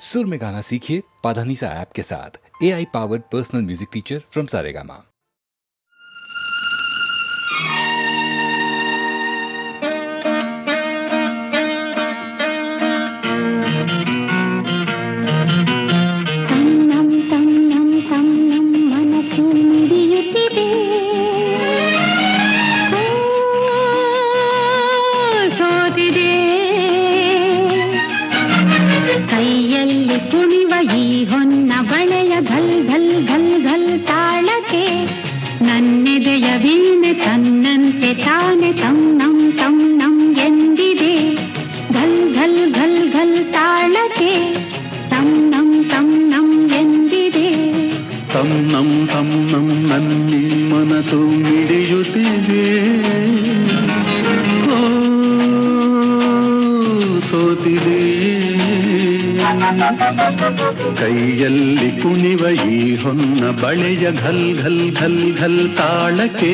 सुर में गाना सीखिए पाधानीसा ऐप के साथ। AI powered personal music teacher from Saregama. ನನ್ನೆದೆಯ ವೀಣೆ ತನ್ನಂತೆ ತಾನೆ ತನ್ನಂ ತನ್ನಂ ಎಂದಿದೆ. ಘಲ್ ಘಲ್ ಘಲ್ ಘಲ್ ತಾಳಕ್ಕೆ ತನ್ನಂ ತನ್ನಂ ಎಂದಿದೆ. ತನ್ನಂ ತನ್ನಂ ನನ್ನಿ ಮನಸ್ಸು ಮಿಡಿಯುತ್ತಿದೆ. ಸೋತಿದೆ ಕೈಯಲ್ಲಿ ಕುಣಿವ ಈ ಹೊನ್ನ ಬಳೆಯ ಘಲ್ ಘಲ್ ಘಲ್ ಘಲ್ ತಾಳಕ್ಕೆ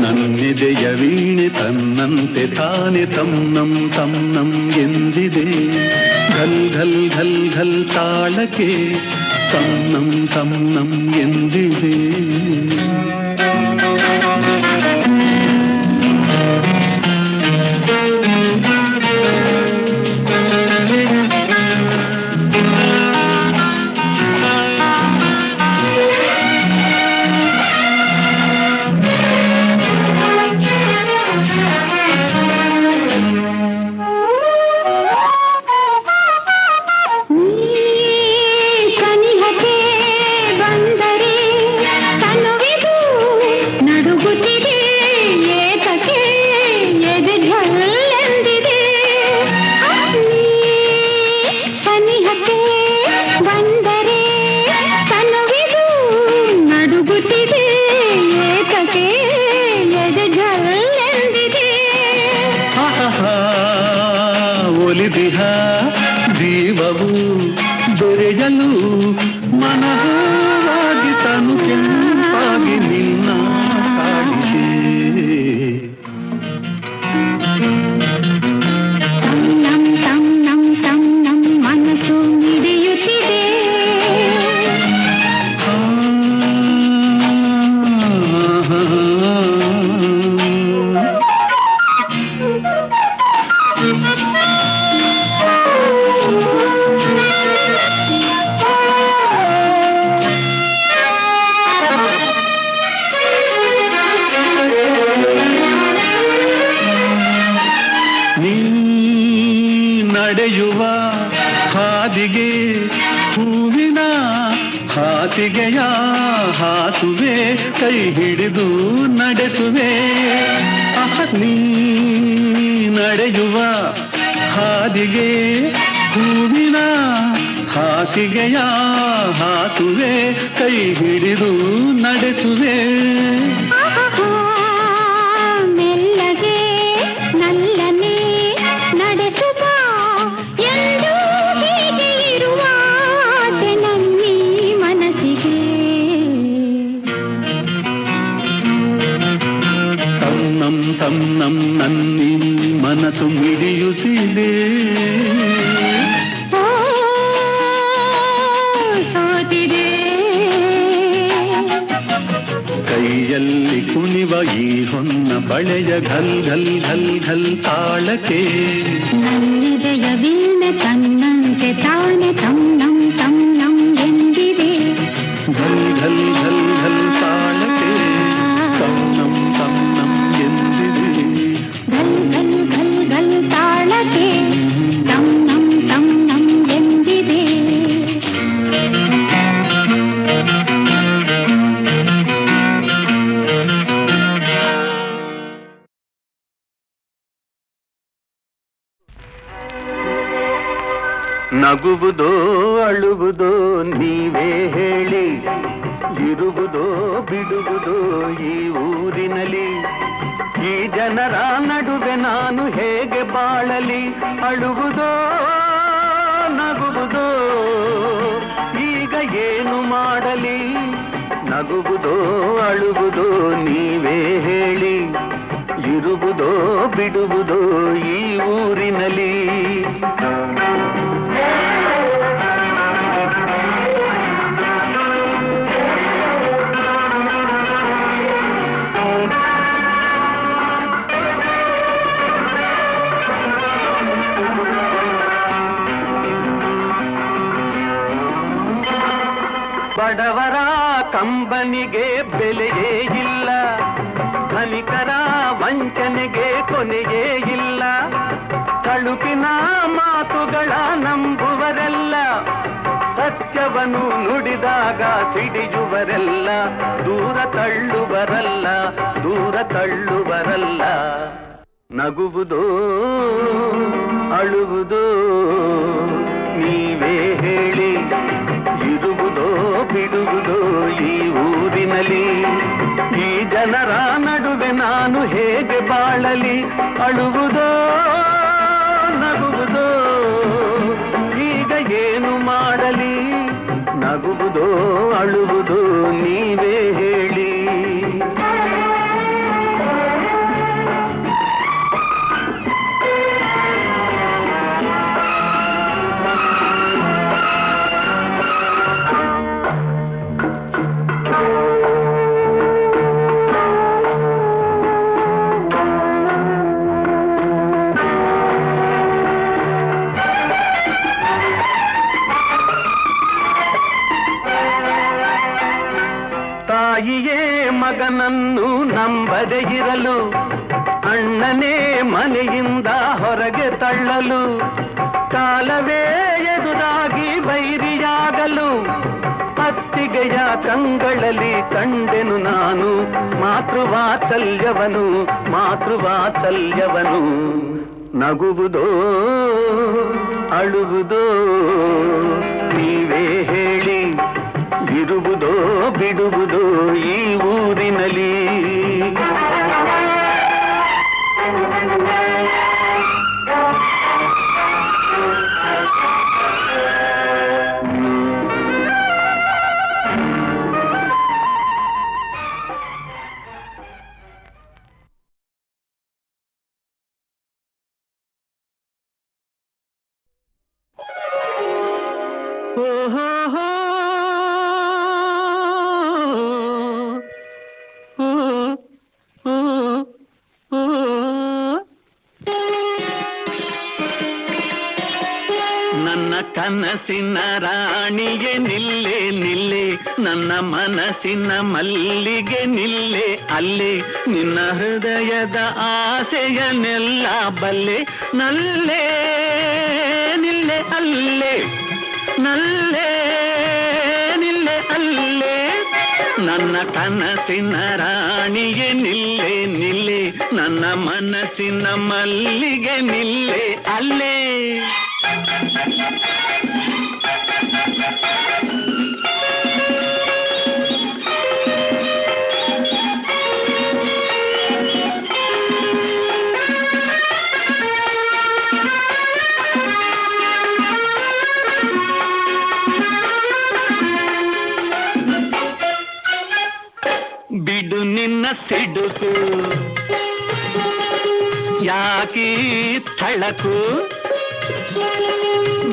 ನನ್ನೆದೆಯ ವೀಣೆ ತನ್ನಂತೆ ತಾನೆ ತನ್ನಂ ತನ್ನಂ ಎಂದಿದೆ. ಘಲ್ ಘಲ್ ಘಲ್ ಘಲ್ ತಾಳಕ್ಕೆ ತನ್ನಂ ತನ್ನಂ ಎಂದಿದೆ. ಒಲಿದಿಹ ಜೀವವು ದೊರೆಯಲು ಮನವಾಗಿ ತನು ಕೆಂಪಾಗಿ ನಿನ್ನ ಕಾಡಿಗೆ. ತನ್ನಂ ತನ್ನಂ ತನ್ನಂ ಮನಸ್ಸು ಮಿಡಿಯುತ್ತಿದೆ. ನಡೆಯುವ ಹಾದಿಗೆ ಹೂವಿನ ಹಾಸಿಗೆಯ ಹಾಸುವೆ ಕೈ ಹಿಡಿದು ನಡೆಸುವೆ. ನೀ ನಡೆಯುವ ಹಾದಿಗೆ ಹೂವಿನ ಹಾಸಿಗೆಯ ಹಾಸುವೆ ಕೈ ಹಿಡಿದು ನಡೆಸುವೆ. ಮೆಲ್ಲಗೆ ನಲ್ಲನೆ ನಡೆಸುವ ಎಂದು ಹೀಗೆ ಇರುವ ಆಸೆ ನನ್ನೀ ಮನಸ್ಸಿಗೆ. ತನ್ನಂ ತನ್ನಂ ನನ್ನಿ ಮನಸ್ಸು ಮಿಡಿಯುತ್ತಿದೆ. ಸೋತಿದೆ ಕೈಯಲ್ಲಿ ಕುಣಿವ ಈ ಹೊನ್ನ ಬಳೆಯ ಘಲ್ ಘಲ್ ಘಲ್ ಘಲ್ ತಾಳಕ್ಕೆ ನನ್ನೆದೆಯ ವೀಣೆ ತನ್ನಂತೆ ತಾನೆ ತನ್ನಂ ತನ್ನಂ ಎಂದಿದೆ. ಘಲ್ ಘಲ್ ಘಲ್ ಘಲ್ ತಾಳಕ್ಕೆ ತನ್ನಂ ತನ್ನಂ ಎಂದಿದೆ. ಘಲ್ ಘಲ್ ಘಲ್ ಘಲ್ ತಾಳಕ್ಕೆ ತನ್ನಂ ತನ್ನಂ ಎಂದಿದೆ. ನಗುವುದೋ ಅಳುವುದೋ ನೀವೇ ಹೇಳಿ, ಇರುವುದೋ ಬಿಡುವುದೋ ಈ ಊರಿನಲ್ಲಿ. ಈ ಜನರ ನಡುವೆ ನಾನು ಹೇಗೆ ಬಾಳಲಿ? ಅಳುವುದೋ ನಗುವುದೋ ಈಗ ಏನು ಮಾಡಲಿ? ನಗುವುದೋ ಅಳುವುದೋ ನೀವೇ ಹೇಳಿ, ಇರುವುದೋ ಬಿಡುವುದೋ ಈ ಊರಿನಲ್ಲಿ. ಬಡವರ ಕಂಬನಿಗೆ ಬೆಲೆಯೇ ಇಲ್ಲ, ಧನಿಕರ ವಂಚನೆಗೆ ಕೊನೆಯೇ ಇಲ್ಲ. ತಳುಕಿನ ಮಾತುಗಳ ನಂಬುವರೆಲ್ಲ, ಸತ್ಯವನ್ನು ನುಡಿದಾಗ ಸಿಡಿಯುವರೆಲ್ಲ, ದೂರ ತಳ್ಳುವರಲ್ಲ, ದೂರ ತಳ್ಳುವರಲ್ಲ. ನಗುವುದೋ ಅಳುವುದೋ ನೀವೇ ಹೇಳಿ, ಇರುವುದೋ ಬಿಡುವುದೋ ಈ ಊರಿನಲ್ಲಿ. ಈ ಜನರ ನಡುವೆ ನಾನು ಹೇಗೆ ಬಾಳಲಿ, ಅಳುವುದೋ ನಗುವುದೋ ಈಗ ಏನು ಮಾಡಲಿ, ನಗುವುದೋ ಅಳುವುದೋ ನೀವೇ ಹೇಳಿ. ತಾಯಿಯೇ ಮಗನನ್ನು ನಂಬದೆ ಇರಲು, ಅಣ್ಣನೇ ಮನೆಯಿಂದ ಹೊರಗೆ ತಳ್ಳಲು, ಕಾಲವೇ ಎದುರಾಗಿ ಬೈರಿಯಾಗಲು, ಅತ್ತಿಗೆಯ ಕಂಗಳಲ್ಲಿ ಕಂಡೆನು ನಾನು ಮಾತೃವಾತ್ಸಲ್ಯವನು, ಮಾತೃವಾತ್ಸಲ್ಯವನು. ನಗುವುದೋ ಅಳುವುದೋ ನೀವೇ ಹೇಳಿ, ಇರುವುದೋ ಬಿಡುವುದೋ ಈ ಊರಿನಲ್ಲಿ. ನನ್ನ ಕನಸಿನ ರಾಣಿಗೆ ನಿಲ್ಲೆ ನಿಲ್ಲೆ, ನನ್ನ ಮನಸ್ಸಿನ ಮಲ್ಲಿಗೆ ನಿಲ್ಲೆ ಅಲ್ಲೇ, ನಿನ್ನ ಹೃದಯದ ಆಸೆಯನ್ನೆಲ್ಲ ಬಲ್ಲೆ, ನಲ್ಲೇ ನಿಲ್ಲೆ ಅಲ್ಲೇ, ನಲ್ಲೇ ನಿಲ್ಲೆ ಅಲ್ಲೇ. ನನ್ನ ಕನಸಿನ ರಾಣಿಗೆ ನಿಲ್ಲೆ ನಿಲ್ಲೆ, ನನ್ನ ಮನಸ್ಸಿನ ಮಲ್ಲಿಗೆ ನಿಲ್ಲೆ ಅಲ್ಲೇ. ಬಿಡು ನಿನ್ನ ಸಿಡುಕು, ಯಾಕೀ ಥಳಕು,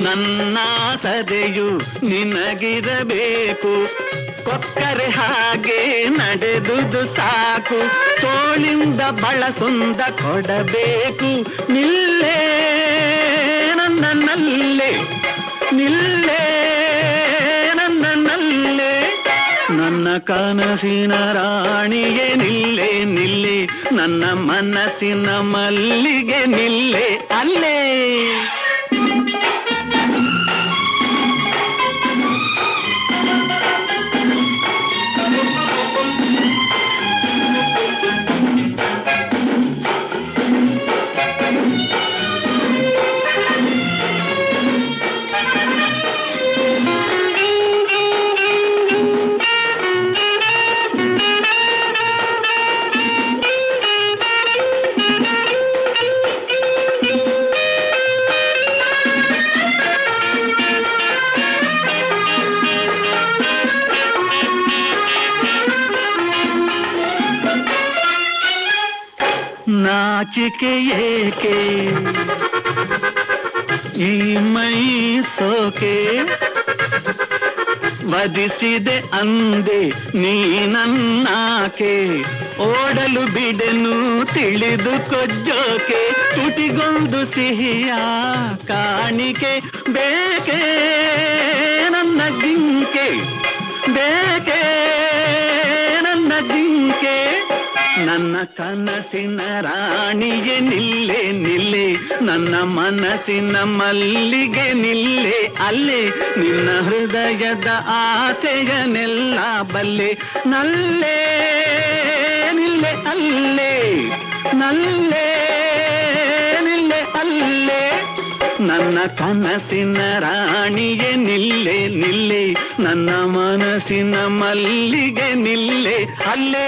ನನ್ನ ಸದೆಯು ನಿನಗಿರಬೇಕು, ಕೊಕ್ಕರೆ ಹಾಗೆ ನಡೆದುದು ಸಾಕು, ತೋಳಿಂದ ಬಳಸೊಂದ ಕೊಡಬೇಕು, ನಿಲ್ಲೇ ನನ್ನ ನಲ್ಲೇ, ನಿಲ್ಲೇ ನನ್ನ ನಲ್ಲೇ. ನನ್ನ ಕನಸಿನ ರಾಣಿಗೆ ನಿಲ್ಲೆ ನಿಲ್ಲೆ, ನನ್ನ ಮನಸ್ಸಿನ ಮಲ್ಲಿಗೆ ನಿಲ್ಲೆ ಅಲ್ಲೇ. ನಾಚಿಕೆ ಏಕೆ ಈ ಮೈ ಸೋಕೆ, ವಧಿಸಿದೆ ಅಂದೆ ನೀ ನನ್ನಾಕೆ, ಓಡಲು ಬಿಡೆನು ತಿಳಿದು ಕೊಜ್ಜೋಕೆ, ತುಟಿಗೊಂದು ಸಿಹಿಯ ಕಾಣಿಕೆ ಬೇಕೆ ನನ್ನ ಜಿಂಕೆ, ಬೇಕೆ ನನ್ನ ಜಿಂಕೆ ನನ್ನ ಕನಸಿನ ರಾಣಿಗೆ ನಿಲ್ಲೆ ನಿಲ್ಲೆ ನನ್ನ ಮನಸ್ಸಿನ ಮಲ್ಲಿಗೆ ನಿಲ್ಲೆ ಅಲ್ಲೇ ನಿನ್ನ ಹೃದಯದ ಆಸೆಯನೆಲ್ಲ ಬಲ್ಲೆ ನಲ್ಲೇ ನಿಲ್ಲೆ ಅಲ್ಲೇ ನಲ್ಲೇ ನಿಲ್ಲೆ ಅಲ್ಲೇ ನನ್ನ ಕನಸಿನ ರಾಣಿಗೆ ನಿಲ್ಲೆ ನಿಲ್ಲೆ ನನ್ನ ಮನಸ್ಸಿನ ಮಲ್ಲಿಗೆ ನಿಲ್ಲೆ ಅಲ್ಲೇ.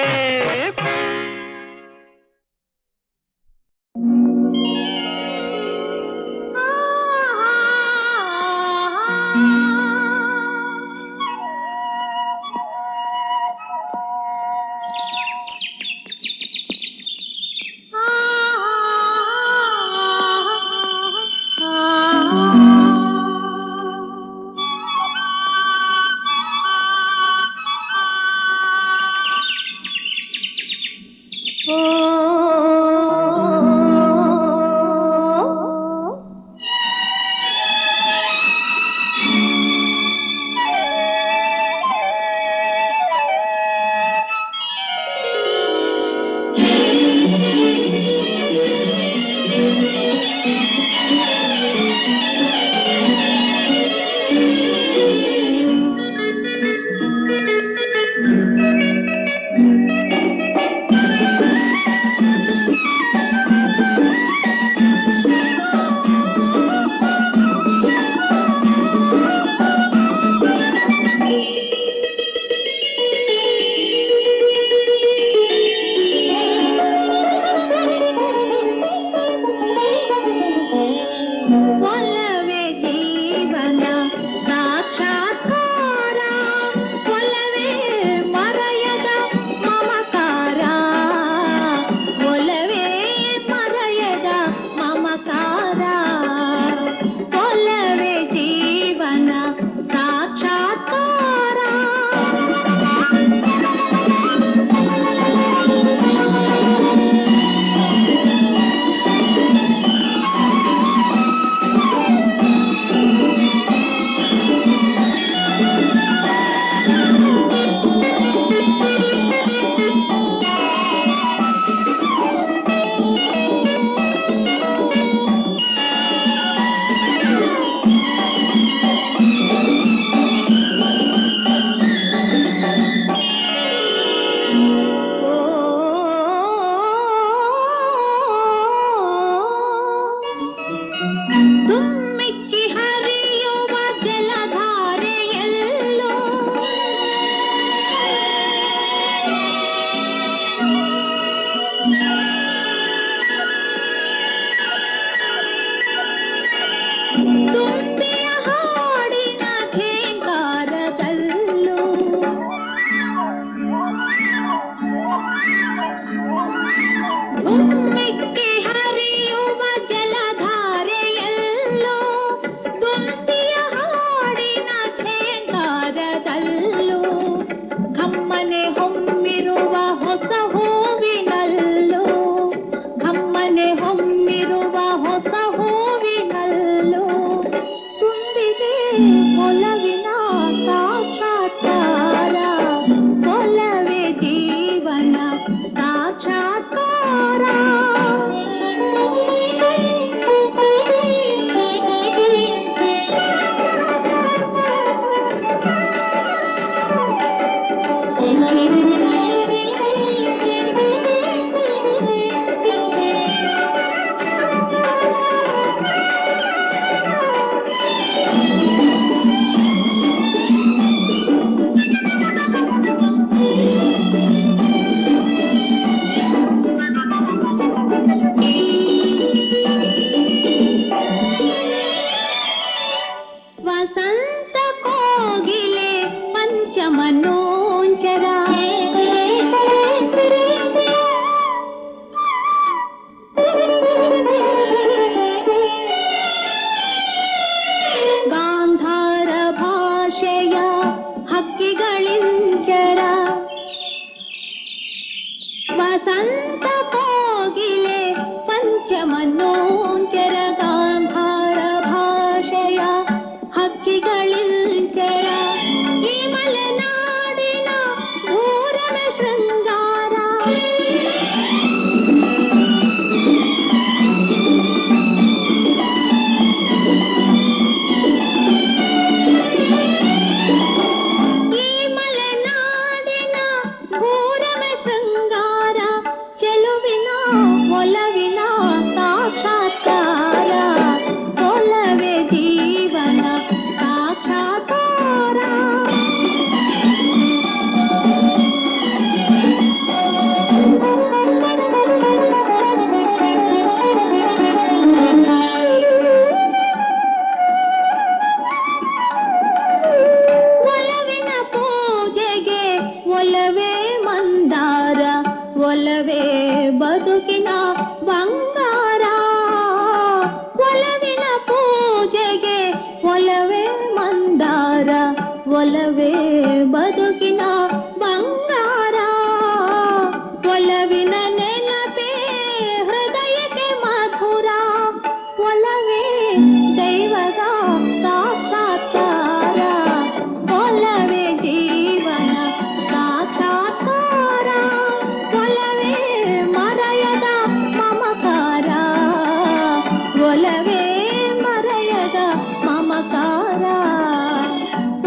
ವಸಂತ ಕೋಗಿಲೆ ಪಂಚಮನೋಂಚರ ಗಾಂಧಾರ ಭಾಷೆಯ ಹಕ್ಕಿಗಳಿಂಚರ ಈ ಮಲೆನಾಡ ಬಂಗಾರ ಒಲವೇ ಬದುಕಿನ ಬಂಗಾರ ಒಲವಿನ ನೆನಪೇ ಹೃದಯಕ್ಕೆ ಮಧುರ ಒಲವೇ ದೈವದ ಸಾಕ್ಷಾತ್ಕಾರ ಒಲವೇ ಜೀವನ ಸಾಕ್ಷಾತ್ಕಾರ ಒಲವೇ ಮರೆಯದ ಮಮಕಾರ ಒಲವೇ ಮರೆಯದ ಮಮಕಾರ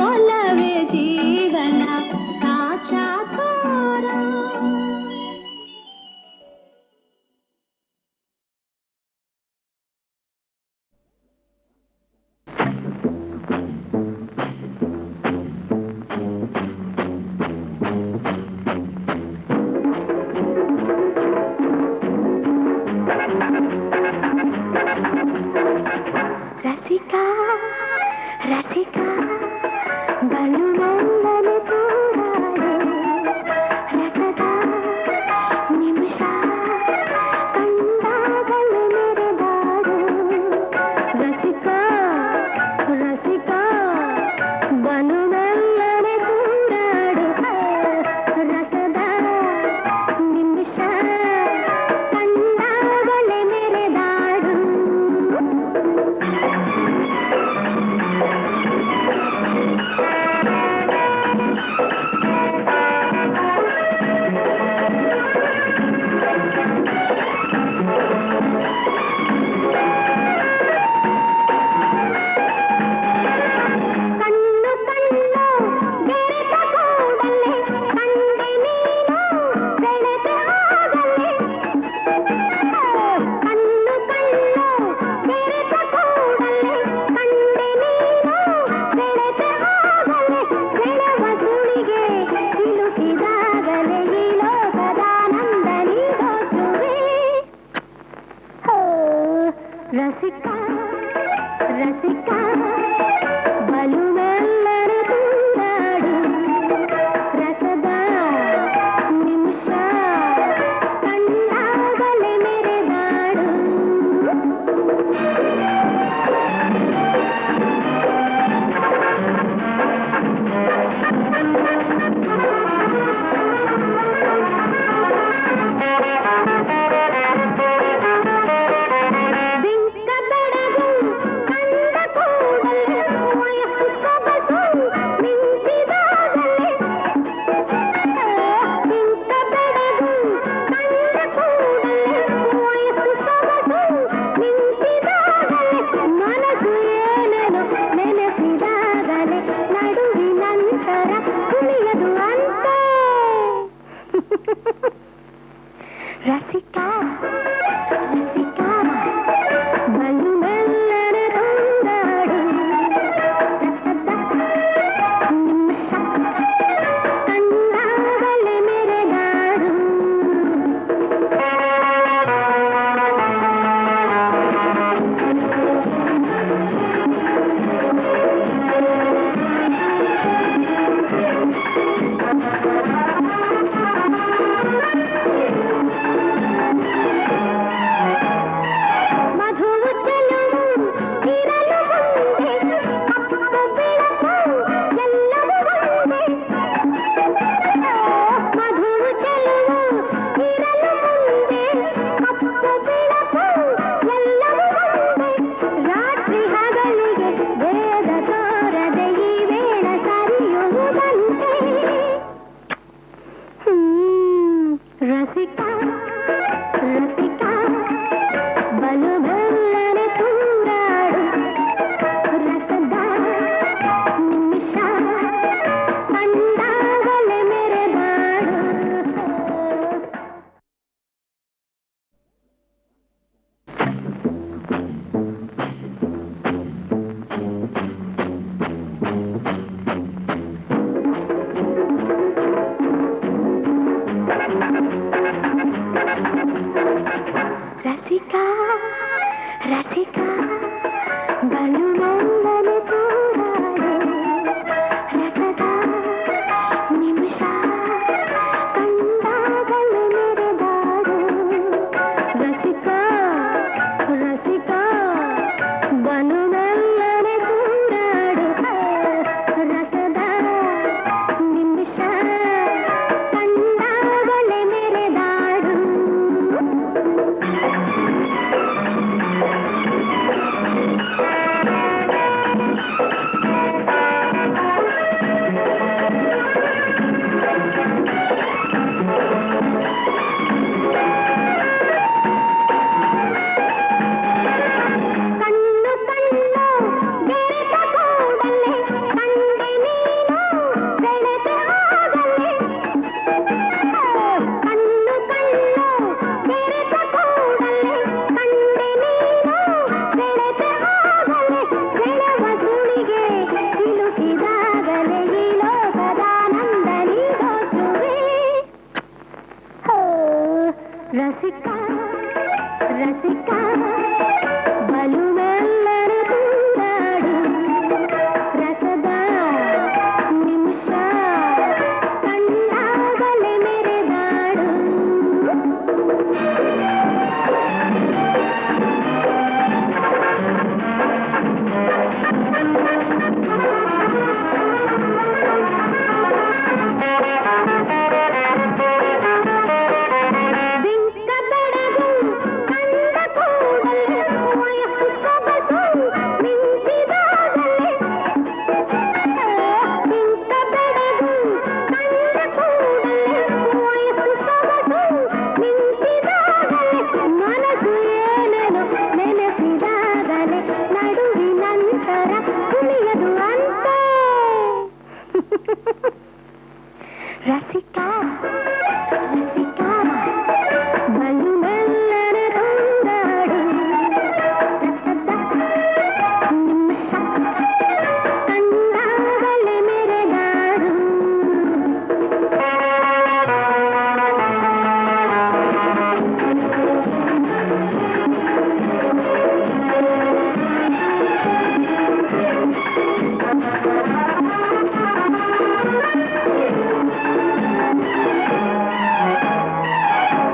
ಒಲವೇ ಜೀವನ ಸಾಕ್ಷಾತ್ಕಾರ. ರಸಿಕಾ ರಸಿಕಾ ಬಲು ಮೆಲ್ಲನೆ ತೂರಾಡೆ ರಸದ ನಿಮಿಷ ಕಂಡಾಗಲೇ ಮೆರೆದಾಡು ರಸಿಕಾ ರಸಿಕಾ ಬಲು ಮೆಲ್ಲನೆ ತೂರಾಡು ರಸದ ನಿಮಿಷ ಕಂಡಾಗಲೇ ಮೆರೆದಾಡು ರಸಿಕ ರಸಿಕ ಬಲು ಮೆಲ್ಲನೆ ತೂರಾಡು ರಸದ ನಿಮಿಷ ಕಂಡಾಗಲೇ ಮೆರೆದಾಡು ರಸಿಕಾ ರಸಿಕಾ ಬಲು ಮೆಲ್ಲನೆ ತೂರಾಡು ರಸದ ನಿಮಿಷ ಕಂಡಾಗಲೇ ಮೆರೆದಾಡು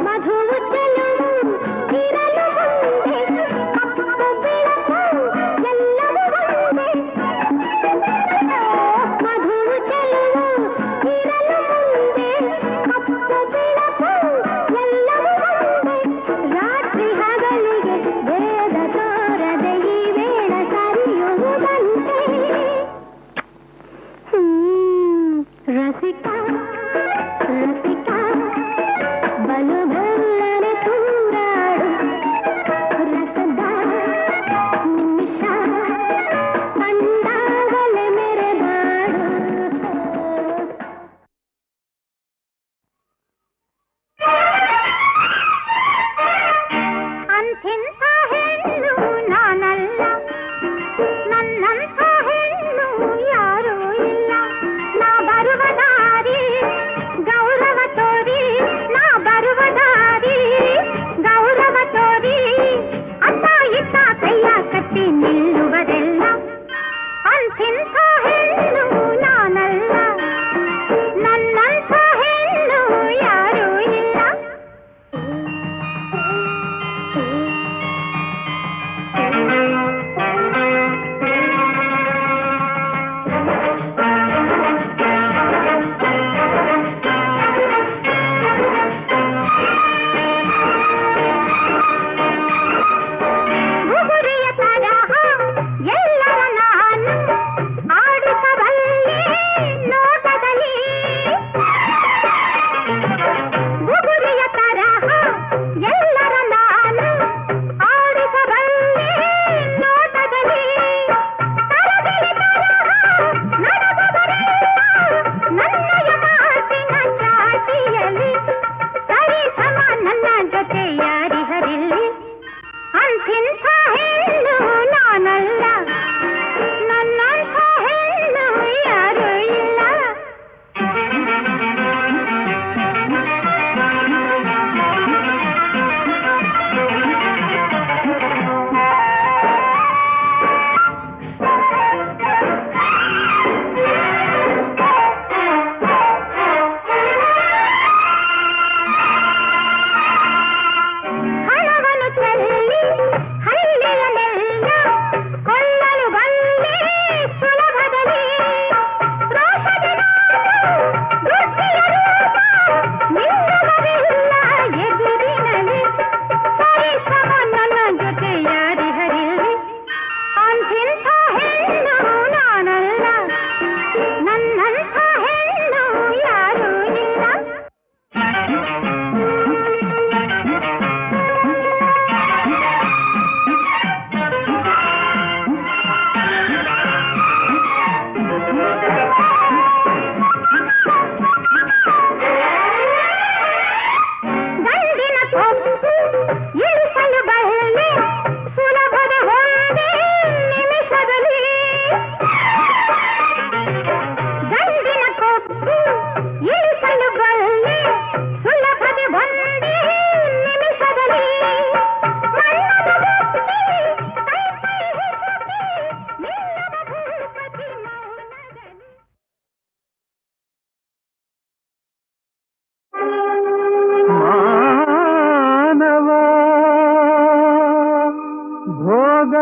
ಮಧುವು ಚೆಲುವು ಇರಲು ಮುಂದೆ ಕಪ್ಪು ಬೆಳಕು ಎಲ್ಲವೂ ಒಂದೇ ಮಧುವು ಚೆಲುವು ಇರಲು ಮುಂದೆ ಕಪ್ಪು ಬೆಳಕು ಎಲ್ಲವೂ ಒಂದೇ ರಾತ್ರಿ ಹಗಲಿಗೆ ಭೇದ ತೋರದೆ ಈ ವೇಳ ಸರಿಯುವುದಂತೆ ರಸಿಕಾ ರಸಿಕಾ ಬಲು ಮೆಲ್ಲನೆ ತೂರಾಡು ರಸದ ನಿಮಿಷ ಕಂಡಾಗಲೇ ಮೆರೆದಾಡು ಅಂಥಿಂಥ ಹೆಣ್ಣು ನಾನಲ್ಲ ನನ್ನಂಥ ಹೆಣ್ಣು ಯಾರೂ ಇಲ್ಲ ನಾ ಬರುವ ದಾರಿ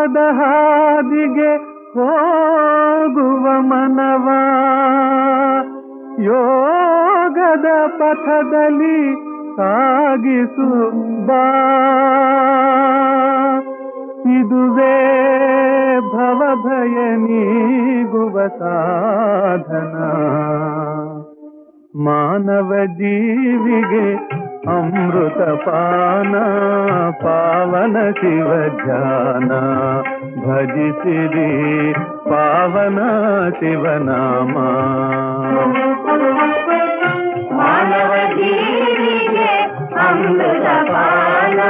ಪಾಪದ ಹಾದಿಗೆ ಹೋಗುವ ಮನವ ಯೋಗದ ಪಥದಲ್ಲಿ ಸಾಗಿಸು ಬಾ. ಇದುವೇ ಭವಭಯ ನೀಗುವ ಸಾಧನ. ಮಾನವ ಜೀವಿಗೆ ಅಮೃತ ಪಾನ ಪಾವನ ಶಿವ ಧ್ಯಾನ. ಭಜಿಸಿರಿ ಪಾವನ ಶಿವನಾಮ. ಮಾನವ ಜೀವಿಗೆ ಅಮೃತ ಪಾನ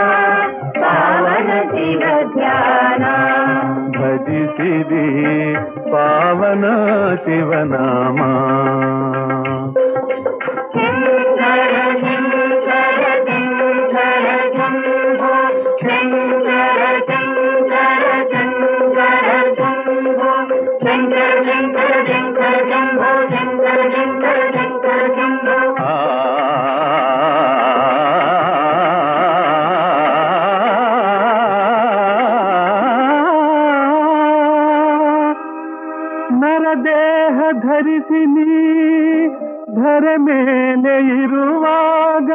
ಪಾವನ ಶಿವ ಧ್ಯಾನ. ಭಜಿಸಿರಿ ಪಾವನ ಶಿವನಾಮ. ನರದೇಹ ಧರಿಸಿ ನೀ ಧರೆ ಮೇಲೆ ಇರುವಾಗ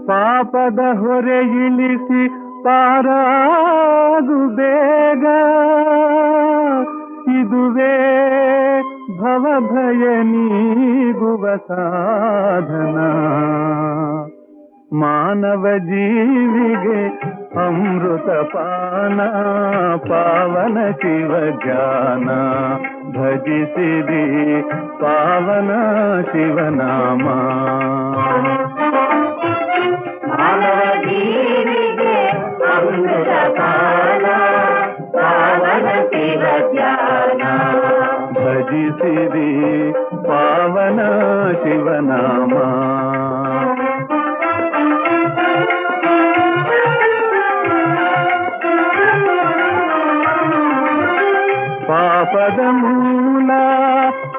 ಪಾಪದ ಹೊರೆ ಇಳಿಸಿ ಪಾರಾಗು ಬೇಗ. ಇದುವೇ ಭವಭಯ ನೀಗುವ ಸಾಧನ. ಮಾನವ ಜೀವಿಗೆ ಅಮೃತ ಪಾನ ಪಾವನ ಶಿವ ಧ್ಯಾನ. ಭಜಿಸಿರಿ ಪಾವನ ಶಿವನಾಮ. ಮಾನವ ಜೀವಿಗೆ ಅಮೃತ ಪಾನ ಪಾವನ ಶಿವ ಧ್ಯಾನ. ಭಜಿಸಿರಿ ಪಾವನ ಶಿವನಾಮ. ಪಾಪದ ಮೂಲ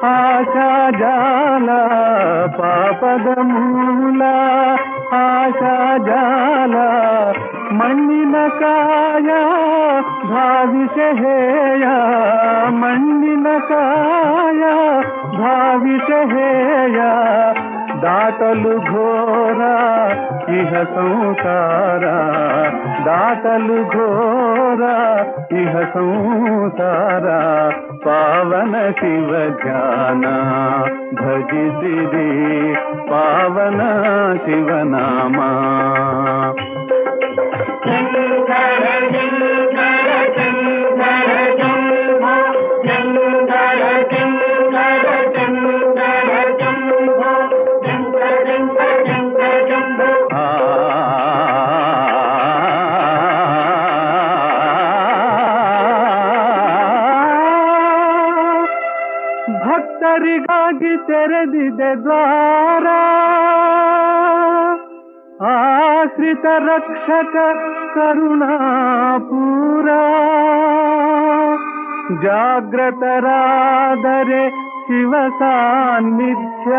ಆಶಾ ಜಾಲ. ಪಾಪದ ಮೂಲ ಆಶಾ ಜಾಲ. ಮಣ್ಣಿನ ಕಾಯ ಭಾವಿಷ ಹೇಯ. ಮಣ್ಣಿನ ಕಾಯ ಭಾವಿಷ ಹೇಯ. ದಾಟಲು ಘೋರ ಇಹ ಸಂಸಾರ. ದಾಟಲು ಘೋರ ಇಹ ಸಂಸಾರ. ಪಾವನ ಶಿವ ಧ್ಯಾನ. ಭಜಿಸಿರಿ ಪಾವನ ಶಿವನಾಮ. ಭಕ್ತರಿಗಾಗಿ ತೆರೆದಿದೆ ದ್ವಾರ. ಆಶ್ರಿತ ರಕ್ಷಕ ಕರುಣಾಪೂರ. ಜಾಗೃತರಾದರೆ ಶಿವ ಸಾನ್ನಿಧ್ಯ.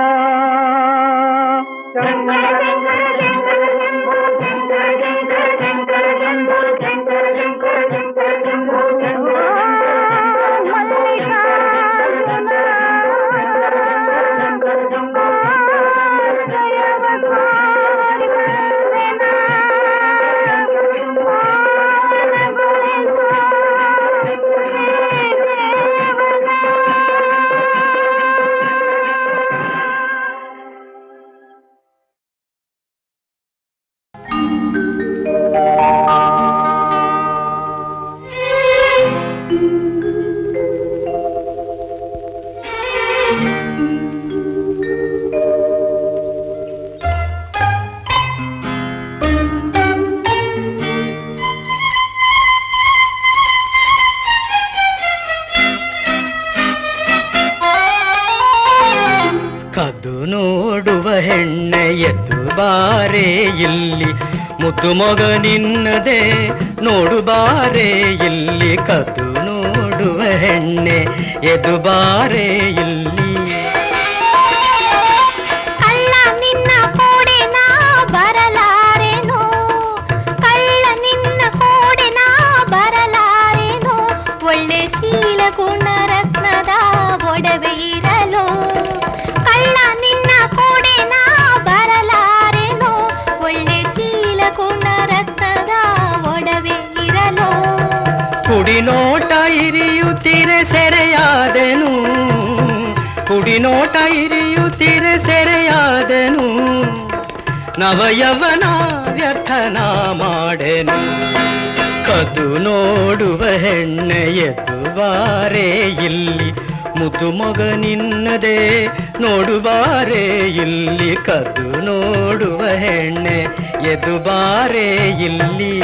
ಕದ್ದು ನೋಡುವ ಹೆಣ್ಣೆ ಎದ್ದು ಬಾರೆ ಇಲ್ಲಿ, ಮುದ್ದು ಮೊಗ ನಿನ್ನದೆ ನೋಡು ಬಾರೆ ಇಲ್ಲಿ. ಕದ್ದು ನೋಡುವ ಹೆಣ್ಣೆ ಎದ್ದು ಬಾರೆ ಇಲ್ಲಿ. ಕಳ್ಳ ನಿನ್ನ ಕೋಡೆ ನಾ ಬರಲಾರೆನು, ಕಳ್ಳ ಒಳ್ಳೆ ಶೀಲ ಗುಣ ರತ್ನದ ಒಡವೆ ಇರಲು ಕಳ್ಳ ನಿನ್ನ ಕೋಡೆ ನಾ ಬರಲಾರೆನು ಒಳ್ಳೆ ಶೀಲ ಗುಣ ರತ್ನದ ಒಡವೆ ಇರಲು ಕುಡಿನೋಟ ಇರಿಯುತ್ತೀರೆ ಸೆರೆಯಾದೆನು ಕುಡಿನೋಟ ಇರಿಯುತ್ತೀರೆ ಸೆರೆಯಾದೆನು ನವಯವನ ವ್ಯರ್ಥನ ಮಾಡೆನು ಕದು ನೋಡುವ ಹೆಣ್ಣೆಯದು ಬಾರೆ ಇಲ್ಲಿ ಮುದ್ದು ಮಗ ನಿನ್ನದೇ ನೋಡುವಾರೆ ಇಲ್ಲಿ ಕದು ನೋಡುವ ಹೆಣ್ಣೆ ಎದು ಬಾರೆ ಇಲ್ಲಿ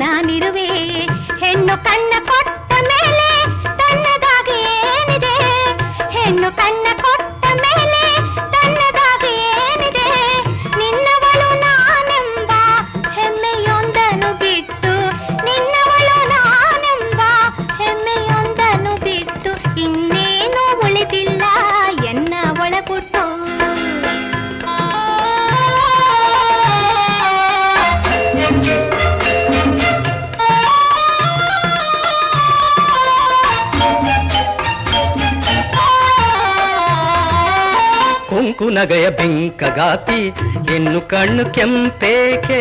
ನಾನಿರುವೆ ಹೆಣ್ಣು ಕಣ್ಣ ಕೊಟ್ಟ ಮೇಲೆ ತನ್ನದಾಗಿ ಏನಿದೆ ಹೆಣ್ಣು ಕಣ್ಣ ಕೊಟ್ಟ ಮೇಲೆ ತನ್ನದಾಗಿ ಏನಿದೆ ನಿನ್ನವಳು ನಾನೆಂಬ ಹೆಮ್ಮೆಯೊಂದನ್ನು ಬಿಟ್ಟು ನಿನ್ನವಳು ನಾನೆಂಬ ಹೆಮ್ಮೆಯೊಂದನ್ನು ಬಿಟ್ಟು ಇನ್ನೇನು ಉಳಿದಿಲ್ಲ ಎನ್ನ ಒಳಗುಟ್ಟು ಕೊಂಕು ನಗೆಯ ಬೆಂಕಗಾತಿ ಇನ್ನು ಕಣ್ಣು ಕೆಂಪೇಕೆ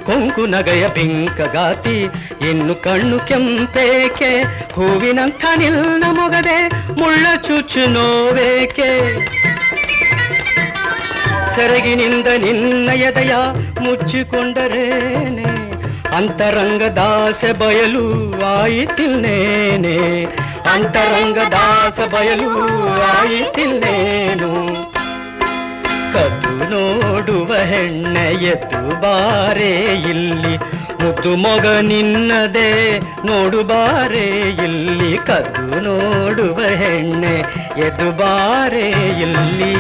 ಕೊಂಕು ನಗೆಯ ಬೆಂಕಗಾತಿ ಇನ್ನು ಕಣ್ಣು ಕೆಂಪೇಕೆ ಹೂವಿನಂಥ ನಿನ್ನ ಮೊಗದೆ ಮುಳ್ಳ ಚುಚ್ಚು ನೋವೇಕೆ ಸೆರಗಿನಿಂದ ನಿನ್ನ ಎದೆಯ ಮುಚ್ಚಿಕೊಂಡರೇನೆ ಅಂತರಂಗದಾಸೆ ಬಯಲು ಆಯಿತಿಲ್ಲೇನೆ ಅಂತರಂಗದಾಸ ಬಯಲು ಆಯಿತಿಲ್ಲೇನು ಕದ್ದು ನೋಡುವ ಹೆಣ್ಣೆಯದು ಬಾರೆ ಇಲ್ಲಿ ಮುದ್ದು ಮೊಗ ನಿನ್ನದೇ ನೋಡು ಬಾರೆ ಇಲ್ಲಿ ಕದ್ದು ನೋಡುವ ಹೆಣ್ಣೆ ಎದು ಬಾರೆ ಇಲ್ಲಿ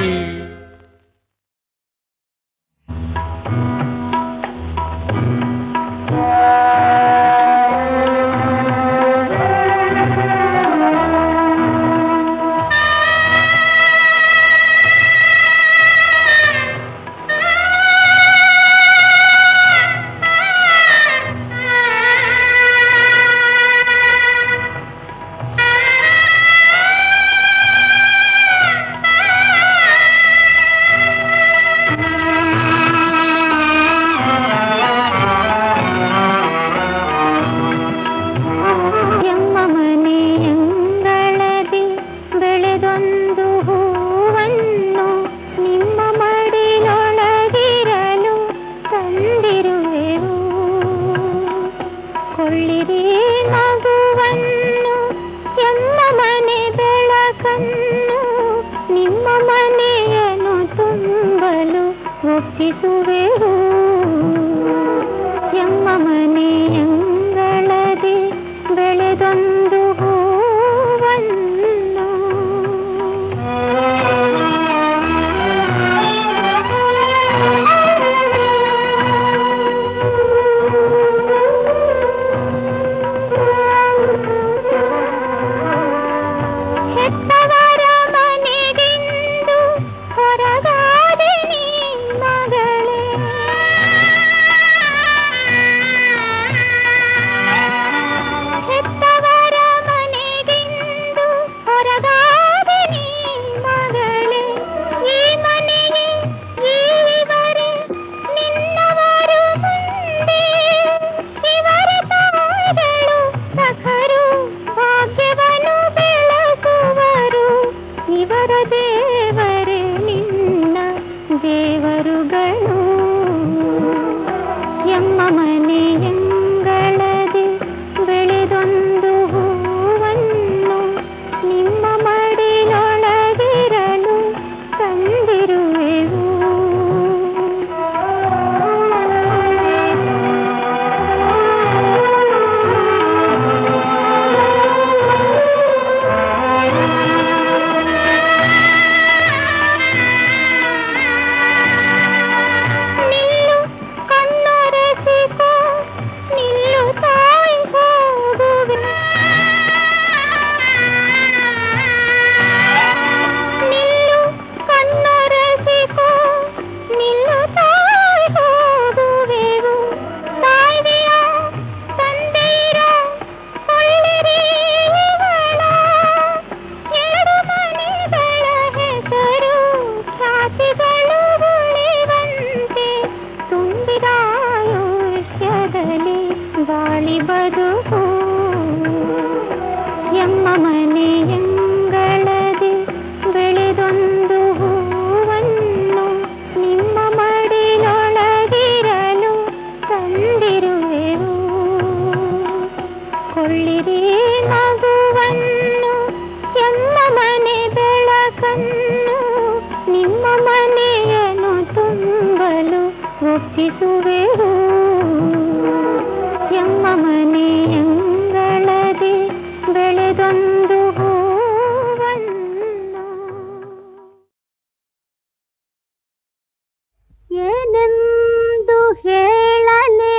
ಏನೆಂದು ಹೇಳಲೇ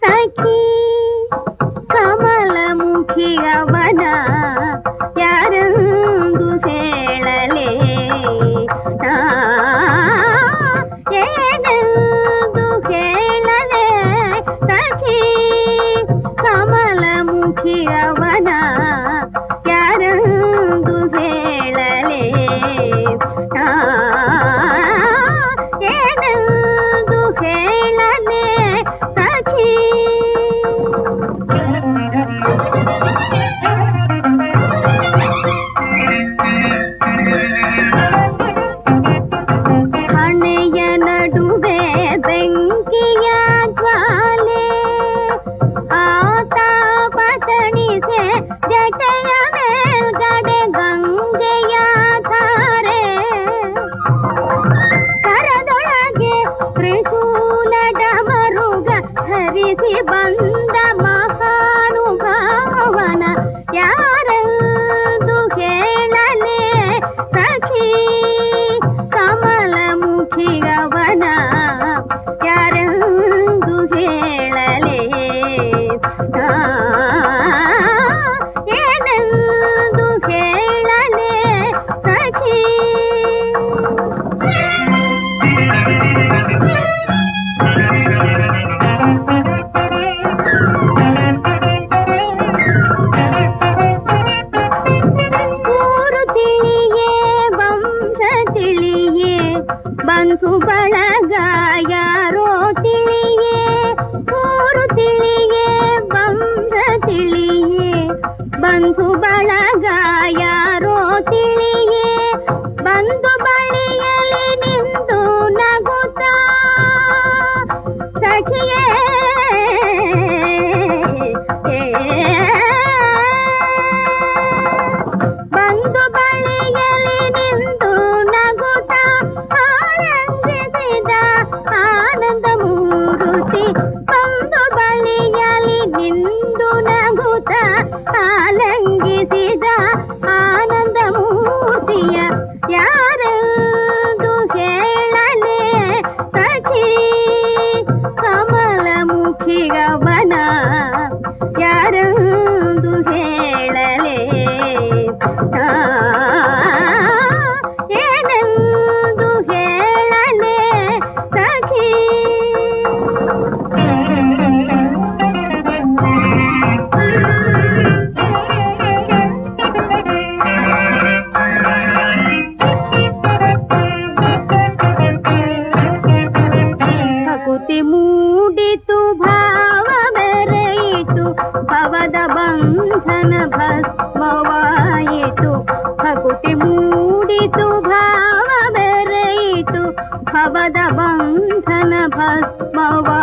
ಸಖಿ ಕಮಲಮುಖಿ ಅವನ ಯಾರೆಂದು ಹೇಳಲೇ ಏನೆಂದು ಹೇಳಲೇ ಸಖಿ ಕಮಲಮುಖಿ ಅವನ ಯಾರೆಂದು ಹೇಳಲೇ ಏನೆಂದು ಹೇಳಲೇ ಸಖಿ ಹಣೆಯ ನಡುವೆ ಬೆಂಕಿಯ ಜ್ವಾಲೆ ಆತಾಪ ತಣಿಸೆ ಜಟೆಯ ಮೇಲ್ಗಡೆ ಗಂಗೆಯ ಧಾರೆ ಕರದೊಳಗೆ ತ್ರಿಶೂಲ ಡಮರುಗ ಧರಿಸಿ ಬಂದ ಮಹಾನುಭಾವನ ಯಾರೆಂದು ಹೇಳಲೇ ಸಖಿ ಕಮಲಮುಖಿಗವನ ಯಾರೆಂದು ಹೇಳಲೇ ಏನೆಂದು ಹೇಳಲೇ ಸಖಿ ಊರು ತಿಳಿಯೇ ವಂಶ ತಿಳಿಯೇ ಬಂಧು ಬಳಗ ಯಾರೋ ತಿಳಿಯೇ ಊರು ತಿಳಿಯೇ ವಂಶ ತಿಳಿಯೇ ಬಂಧು ಬಳಗ ಯಾರೋ ತಿಳಿಯೇ ಬಂಧು ಬಳಿಯಲಿ ನಿಂದು ನಗುತ್ತಾ ಸಖಿಯೇ ಬಂಧು ಬಳಿಯಲಿ ನಿಂದು ನಗುತ್ತಾ ಆನಂದಿಸಿದ ಆನಂದ ಮೂರುತಿ ಬಂಧು ಬಳಿಯಲಿ ನಿಂದು ನಗುತ್ತಾ ಆಲಂಗಿಸಿದ ಆನಂದ ಮೂರ್ತಿಯ ಯಾರೆಂದು ಹೇಳಲೇ ಸಖಿ ಕಮಲಮುಖಿಗವನ ಯಾರೆಂದು ಹೇಳಲೇ ಏನೆಂದು ಹೇಳಲೇ ಸಖಿ ಭಕುತಿ ಮೂಡಿತು ಭಾವ ಬೆರೆಯಿತು ಭವದ ಬಂಧನ ಭಸ್ಮವಾಯಿತು ಭಕುತಿ ಮೂಡಿತು ಭಾವ ಬೆರೆಯಿತು ಭವದ ಬಂಧನ ಭಸ್ಮವಾಯಿತು